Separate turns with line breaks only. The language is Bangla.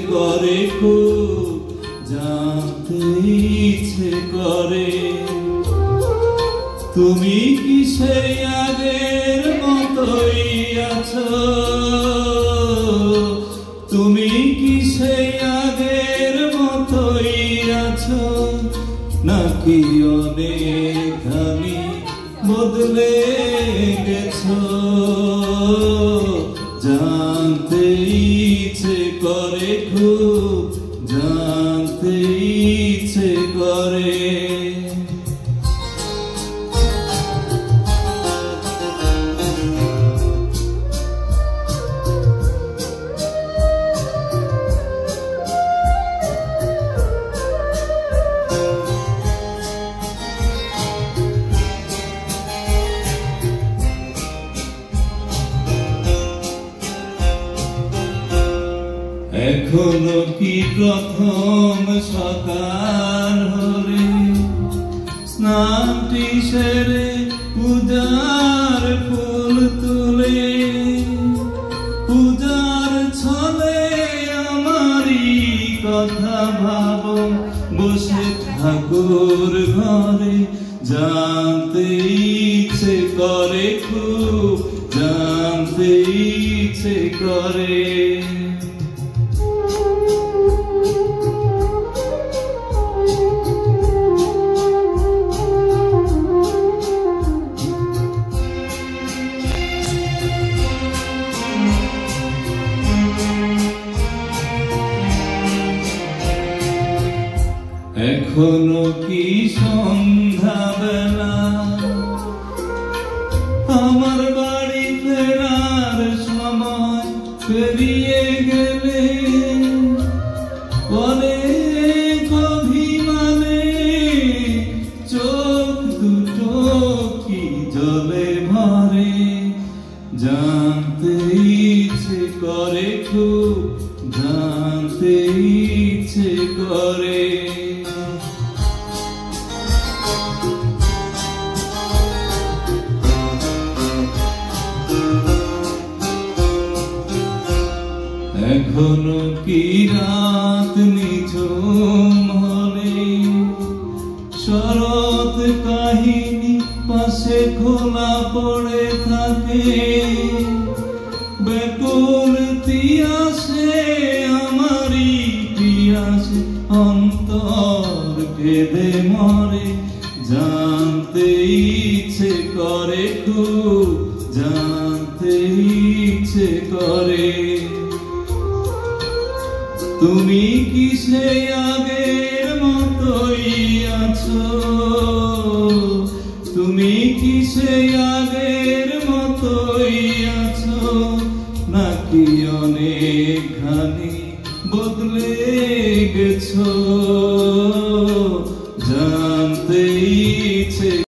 করে খুব জানতে ইচ্ছে করে তুমি কি সেই আগের মতোই আছো তুমি কি সেই আগের মতোই আছো নাকি অনেকখানি বদলে গেছো জানতে ইচ্ছে করে খুব জানতে ইচ্ছে করে এখনো কি প্রথম সকাল হলে স্নানটি সেরে পূজার ফুল তুলে পূজার ছলে আমারই কথা ভাবো বসে ঠাকুর ঘরে জানতে ইচ্ছে করে খুব জানতে ইচ্ছে করে এখনো কি সন্ধ্যা বেলা আমার বাড়ি ফেরার সময় পেরিয়ে গেলে অনেক অভিমানে চোখ দুটো কি জলে ভরে জানতে ইচ্ছে করে খুব জানতে ইচ্ছে করে এখনো কি রাত নিঝুম হলে শরৎ কাহিনী পাশে খোলা পড়ে থাকে ব্যাকুল তিয়াসে আমারই তিয়াসে অন্তর কেঁদে মরে জানতে ইচ্ছে করে খুব জানতে ইচ্ছে করে তুমি কি সেই আগের মতোই আছো তুমি কি সেই আগের মতোই আছো নাকি অনেকখানি বদলে গেছো